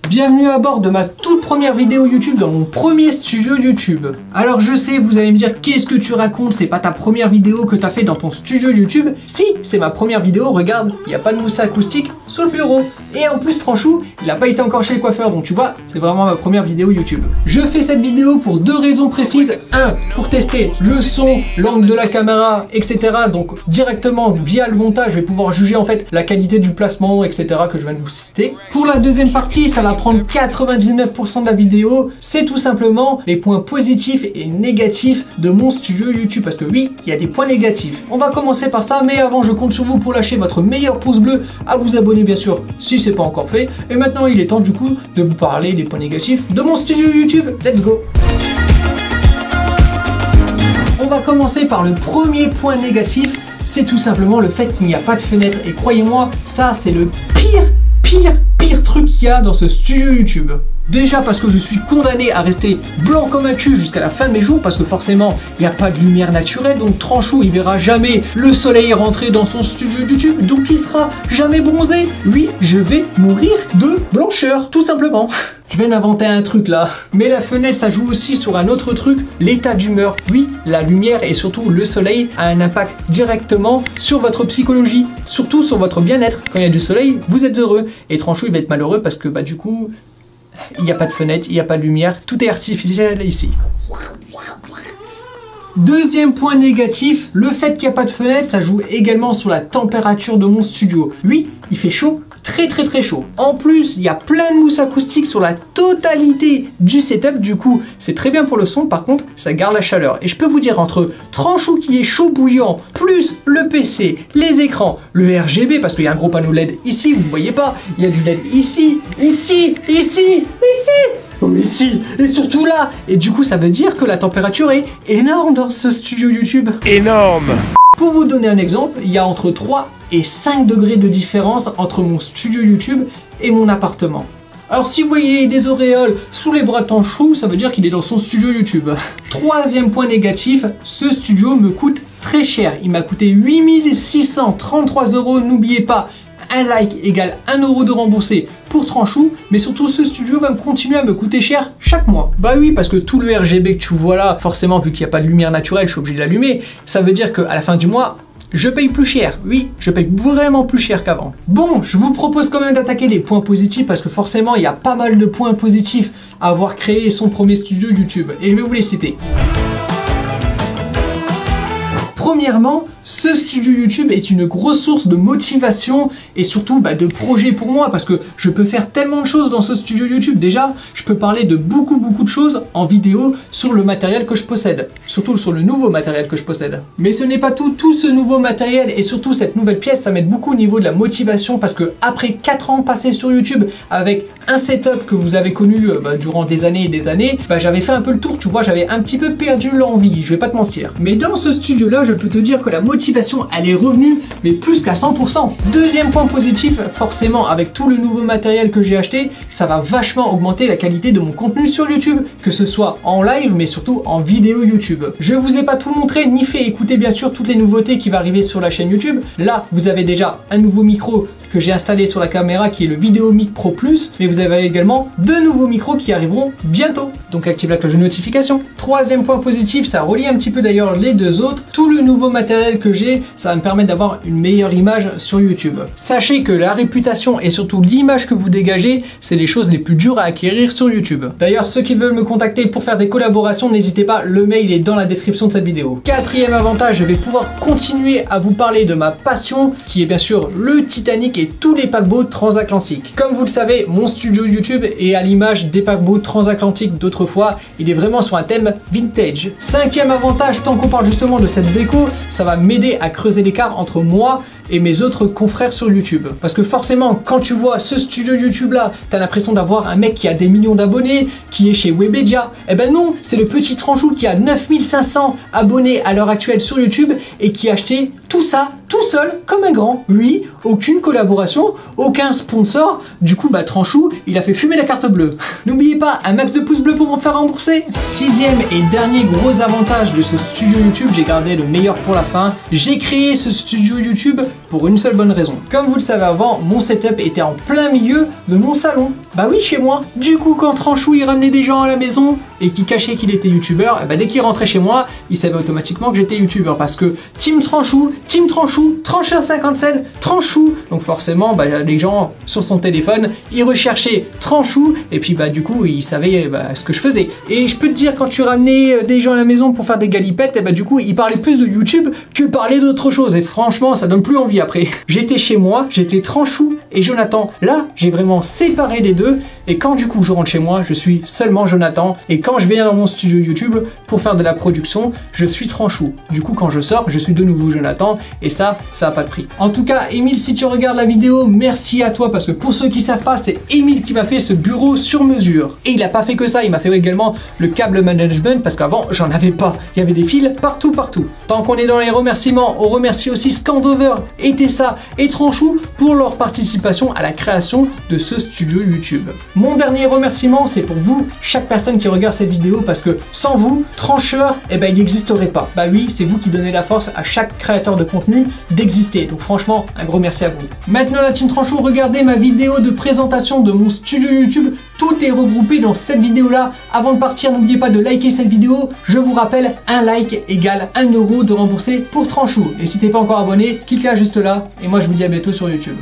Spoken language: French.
Bienvenue à bord de ma toute première vidéo YouTube dans mon premier studio YouTube. Alors je sais, vous allez me dire, qu'est-ce que tu racontes? C'est pas ta première vidéo que t'as fait dans ton studio YouTube? Si, c'est ma première vidéo, regarde, il n'y a pas de mousse acoustique sur le bureau. Et en plus Tranchou, il n'a pas été encore chez le coiffeur, donc tu vois, c'est vraiment ma première vidéo YouTube. Je fais cette vidéo pour deux raisons précises. 1, pour tester le son, l'angle de la caméra, etc. Donc directement via le montage, je vais pouvoir juger en fait la qualité du placement, etc. que je viens de vous citer. Pour la deuxième partie, ça va prendre 99% de la vidéo, c'est tout simplement les points positifs et négatifs de mon studio YouTube, parce que oui, il y a des points négatifs. On va commencer par ça, mais avant je compte sur vous pour lâcher votre meilleur pouce bleu, à vous abonner bien sûr si c'est pas encore fait, et maintenant il est temps du coup de vous parler des points négatifs de mon studio YouTube. Let's go! On va commencer par le premier point négatif, c'est tout simplement le fait qu'il n'y a pas de fenêtre, et croyez-moi, ça c'est le pire truc qu'il y a dans ce studio YouTube. Déjà parce que je suis condamné à rester blanc comme un cul jusqu'à la fin de mes jours, parce que forcément il n'y a pas de lumière naturelle, donc Tranchou il verra jamais le soleil rentrer dans son studio YouTube, donc il sera jamais bronzé. Oui, je vais mourir de blancheur, tout simplement. Je viens d'inventer un truc là. Mais la fenêtre, ça joue aussi sur un autre truc, l'état d'humeur. Oui, la lumière et surtout le soleil a un impact directement sur votre psychologie, surtout sur votre bien-être. Quand il y a du soleil, vous êtes heureux. Et Tranchou, il va être malheureux parce que bah du coup, il n'y a pas de fenêtre, il n'y a pas de lumière, tout est artificiel ici. Deuxième point négatif, le fait qu'il n'y a pas de fenêtre, ça joue également sur la température de mon studio. Oui, il fait chaud, très chaud. En plus, il y a plein de mousse acoustique sur la totalité du setup, du coup, c'est très bien pour le son, par contre, ça garde la chaleur. Et je peux vous dire, entre Tranchou qui est chaud bouillant, plus le PC, les écrans, le RGB, parce qu'il y a un gros panneau LED ici, vous ne voyez pas, il y a du LED ici, et surtout là. Et du coup, ça veut dire que la température est énorme dans ce studio YouTube. Énorme! Pour vous donner un exemple, il y a entre 3 et 5 degrés de différence entre mon studio YouTube et mon appartement. Alors si vous voyez des auréoles sous les bras de Tranchou, ça veut dire qu'il est dans son studio YouTube. Troisième point négatif, ce studio me coûte très cher. Il m'a coûté 8 633 €, n'oubliez pas. Un like égale 1 € de remboursé pour Tranchou, mais surtout ce studio va continuer à me coûter cher chaque mois. Bah oui, parce que tout le RGB que tu vois là, forcément vu qu'il n'y a pas de lumière naturelle, je suis obligé de l'allumer, ça veut dire qu'à la fin du mois, je paye plus cher. Oui, je paye vraiment plus cher qu'avant. Bon, je vous propose quand même d'attaquer les points positifs, parce que forcément il y a pas mal de points positifs à avoir créé son premier studio YouTube, et je vais vous les citer. Premièrement, ce studio YouTube est une grosse source de motivation et surtout de projets pour moi, parce que je peux faire tellement de choses dans ce studio YouTube. Déjà, je peux parler de beaucoup de choses en vidéo sur le matériel que je possède, surtout sur le nouveau matériel que je possède. Mais ce n'est pas tout, tout ce nouveau matériel et surtout cette nouvelle pièce, ça m'aide beaucoup au niveau de la motivation, parce que après 4 ans passés sur YouTube avec un setup que vous avez connu durant des années et des années, j'avais fait un peu le tour, tu vois, j'avais un petit peu perdu l'envie, je vais pas te mentir. Mais dans ce studio là, je peux te dire que la motivation elle est revenue, mais plus qu'à 100%. Deuxième point positif, forcément avec tout le nouveau matériel que j'ai acheté, ça va vachement augmenter la qualité de mon contenu sur YouTube, que ce soit en live mais surtout en vidéo YouTube. Je vous ai pas tout montré ni fait écouter bien sûr toutes les nouveautés qui vont arriver sur la chaîne YouTube. Là vous avez déjà un nouveau micro que j'ai installé sur la caméra qui est le Vidéomic Pro Plus, mais vous avez également 2 nouveaux micros qui arriveront bientôt, donc active la cloche de notification. Troisième point positif, ça relie un petit peu d'ailleurs les deux autres, tout le nouveau matériel que j'ai, ça va me permettre d'avoir une meilleure image sur YouTube. Sachez que la réputation et surtout l'image que vous dégagez, c'est les choses les plus dures à acquérir sur YouTube. D'ailleurs, ceux qui veulent me contacter pour faire des collaborations, n'hésitez pas, le mail est dans la description de cette vidéo. Quatrième avantage, je vais pouvoir continuer à vous parler de ma passion, qui est bien sûr le Titanic et tous les paquebots transatlantiques. Comme vous le savez, mon studio YouTube est à l'image des paquebots transatlantiques d'autrefois, il est vraiment sur un thème vintage. Cinquième avantage, tant qu'on parle justement de cette déco, ça va m'aider à creuser l'écart entre moi et mes autres confrères sur YouTube. Parce que forcément, quand tu vois ce studio YouTube là, t'as l'impression d'avoir un mec qui a des millions d'abonnés, qui est chez Webedia. Eh ben non, c'est le petit Tranchou qui a 9500 abonnés à l'heure actuelle sur YouTube et qui a acheté tout ça tout seul comme un grand. Oui, aucune collaboration, aucun sponsor. Du coup, Tranchou, il a fait fumer la carte bleue. N'oubliez pas, un max de pouces bleus pour me faire rembourser. Sixième et dernier gros avantage de ce studio YouTube, j'ai gardé le meilleur pour la fin. J'ai créé ce studio YouTube pour une seule bonne raison. Comme vous le savez avant, mon setup était en plein milieu de mon salon. Bah oui, chez moi. Du coup, quand Tranchou il ramenait des gens à la maison et qui cachait qu'il était youtubeur, dès qu'il rentrait chez moi, il savait automatiquement que j'étais youtubeur parce que Team Tranchou, Trancheur 57, Tranchou. Donc forcément, les gens sur son téléphone, ils recherchaient Tranchou et puis du coup, ils savaient ce que je faisais. Et je peux te dire, quand tu ramenais des gens à la maison pour faire des galipettes, du coup, ils parlaient plus de YouTube que parler d'autre chose. Et franchement, ça donne plus envie après. J'étais chez moi, j'étais Tranchou et Jonathan. Là, j'ai vraiment séparé les deux. Et quand du coup, je rentre chez moi, je suis seulement Jonathan. Et quand je viens dans mon studio YouTube pour faire de la production, je suis Tranchou. Du coup, quand je sors, je suis de nouveau Jonathan. Et ça n'a pas de prix. En tout cas, Émile, si tu regardes la vidéo, merci à toi. Parce que pour ceux qui savent pas, c'est Émile qui m'a fait ce bureau sur mesure. Et il n'a pas fait que ça, il m'a fait également le câble management. Parce qu'avant, j'en avais pas. Il y avait des fils partout. Tant qu'on est dans les remerciements, on remercie aussi Scandover, et Tessa et Tranchou pour leur participation à la création de ce studio YouTube. Mon dernier remerciement, c'est pour vous, chaque personne qui regarde cette vidéo, parce que sans vous, Trancheur, il n'existerait pas. Bah oui, c'est vous qui donnez la force à chaque créateur de contenu d'exister. Donc franchement, un gros merci à vous. Maintenant la team Tranchou, regardez ma vidéo de présentation de mon studio YouTube. Tout est regroupé dans cette vidéo-là. Avant de partir, n'oubliez pas de liker cette vidéo. Je vous rappelle, un like égale 1 € de remboursé pour Tranchou. Et si t'es pas encore abonné, clique là juste là. Et moi, je vous dis à bientôt sur YouTube.